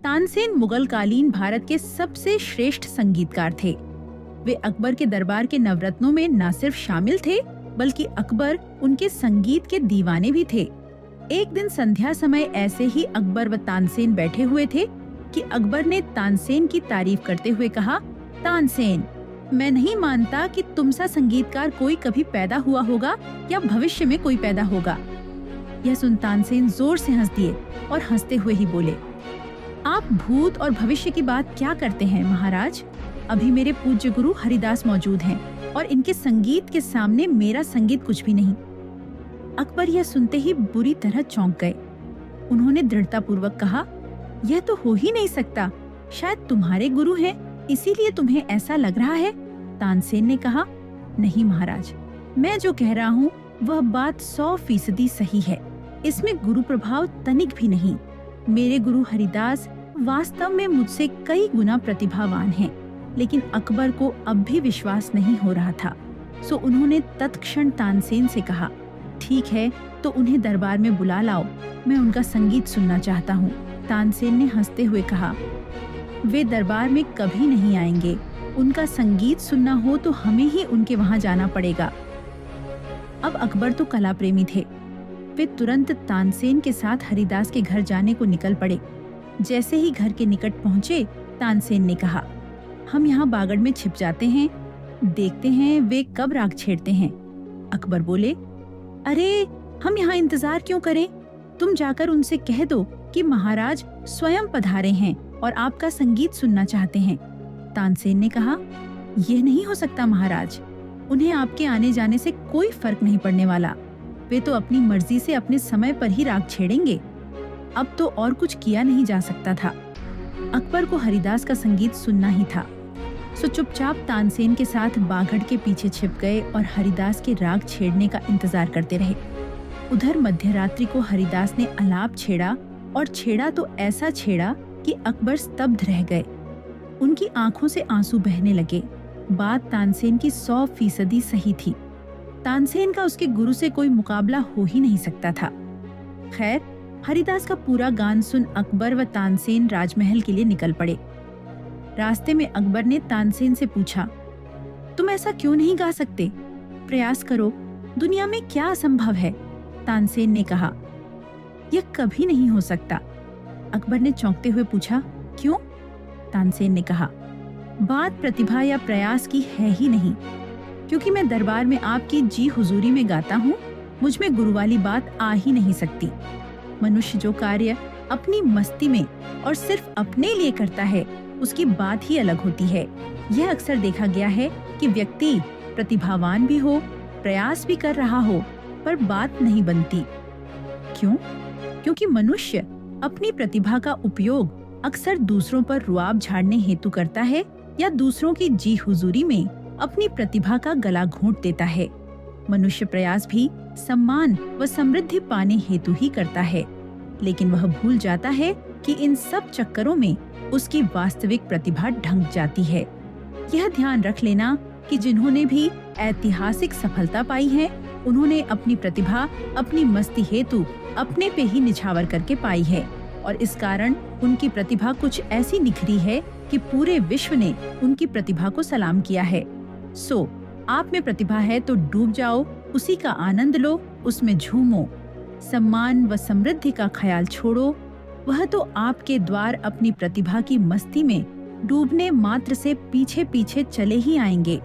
तानसेन मुगल कालीन भारत के सबसे श्रेष्ठ संगीतकार थे। वे अकबर के दरबार के नवरत्नों में न सिर्फ शामिल थे, बल्कि अकबर उनके संगीत के दीवाने भी थे। एक दिन संध्या समय ऐसे ही अकबर व तानसेन बैठे हुए थे कि अकबर ने तानसेन की तारीफ करते हुए कहा, तानसेन, मैं नहीं मानता कि तुम सा संगीतकार कोई कभी पैदा हुआ होगा या भविष्य में कोई पैदा होगा। यह सुन तानसेन जोर से हंस दिए और हंसते हुए ही बोले, आप भूत और भविष्य की बात क्या करते हैं महाराज? अभी मेरे पूज्य गुरु हरिदास मौजूद हैं और इनके संगीत के सामने मेरा संगीत कुछ भी नहीं। अकबर यह सुनते ही बुरी तरह चौंक गए। उन्होंने दृढ़ता पूर्वक कहा, यह तो हो ही नहीं सकता, शायद तुम्हारे गुरु हैं, इसीलिए तुम्हें ऐसा लग रहा है। तानसेन ने कहा, नहीं महाराज, मैं जो कह रहा हूँ वह बात 100% सही है। इसमें गुरु प्रभाव तनिक भी नहीं। मेरे गुरु हरिदास वास्तव में मुझसे कई गुना प्रतिभावान हैं, लेकिन अकबर को अब भी विश्वास नहीं हो रहा था। सो उन्होंने तत्क्षण तानसेन से कहा, ठीक है, तो उन्हें दरबार में बुला लाओ, मैं उनका संगीत सुनना चाहता हूँ। तानसेन ने हंसते हुए कहा, वे दरबार में कभी नहीं आएंगे। उनका संगीत सुनना हो तो हमें ही उनके वहाँ जाना पड़ेगा। अब अकबर तो कला प्रेमी थे। वे तुरंत तानसेन के साथ हरिदास के घर जाने को निकल पड़े। जैसे ही घर के निकट पहुँचे, तानसेन ने कहा, हम यहाँ बागड़ में छिप जाते हैं, देखते हैं वे कब राग छेड़ते हैं। अकबर बोले, अरे हम यहाँ इंतजार क्यों करें? तुम जाकर उनसे कह दो कि महाराज स्वयं पधारे हैं और आपका संगीत सुनना चाहते हैं। तानसेन ने कहा, यह नहीं हो सकता महाराज, उन्हें आपके आने जाने से कोई फर्क नहीं पड़ने वाला। वे तो अपनी मर्जी से अपने समय पर ही राग छेड़ेंगे। अब तो और कुछ किया नहीं जा सकता था। अकबर को हरिदास का संगीत सुनना ही था। सो चुपचाप तानसेन के साथ बागड़ के पीछे छिप गए और हरिदास के राग छेड़ने का इंतजार करते रहे। उधर मध्यरात्रि को हरिदास ने आलाप छेड़ा और छेड़ा तो ऐसा छेड़ा कि अकबर स्तब्ध रह गए। उनकी आंखों से आंसू बहने लगे। बात तानसेन की 100% सही थी। तानसेन का उसके गुरु से कोई मुकाबला हो ही नहीं सकता था। खैर, हरिदास का पूरा गान सुन अकबर व तानसेन राजमहल के लिए निकल पड़े। रास्ते में अकबर ने तानसेन से पूछा, तुम ऐसा क्यों नहीं गा सकते? प्रयास करो, दुनिया में क्या असंभव है? तानसेन ने कहा, यह कभी नहीं हो सकता। अकबर ने चौंकते हुए पूछा, क्यों? तानसेन ने कहा, बात प्रतिभा या प्रयास की है ही नहीं, क्योंकि मैं दरबार में आपकी जी हुजूरी में गाता हूँ, मुझ में गुरु वाली बात आ ही नहीं सकती। मनुष्य जो कार्य अपनी मस्ती में और सिर्फ अपने लिए करता है, उसकी बात ही अलग होती है। यह अक्सर देखा गया है कि व्यक्ति प्रतिभावान भी हो, प्रयास भी कर रहा हो, पर बात नहीं बनती। क्यों? क्योंकि मनुष्य अपनी प्रतिभा का उपयोग अक्सर दूसरों पर रुआब झाड़ने हेतु करता है या दूसरों की जी हुजूरी में अपनी प्रतिभा का गला घोंट देता है। मनुष्य प्रयास भी सम्मान व समृद्धि पाने हेतु ही करता है, लेकिन वह भूल जाता है कि इन सब चक्करों में उसकी वास्तविक प्रतिभा ढंक जाती है। यह ध्यान रख लेना कि जिन्होंने भी ऐतिहासिक सफलता पाई है, उन्होंने अपनी प्रतिभा अपनी मस्ती हेतु अपने पे ही निछावर करके पाई है, और इस कारण उनकी प्रतिभा कुछ ऐसी निखरी है कि पूरे विश्व ने उनकी प्रतिभा को सलाम किया है। सो आप में प्रतिभा है तो डूब जाओ, उसी का आनंद लो, उसमें झूमो। सम्मान व समृद्धि का ख्याल छोड़ो, वह तो आपके द्वार अपनी प्रतिभा की मस्ती में डूबने मात्र से पीछे पीछे चले ही आएंगे।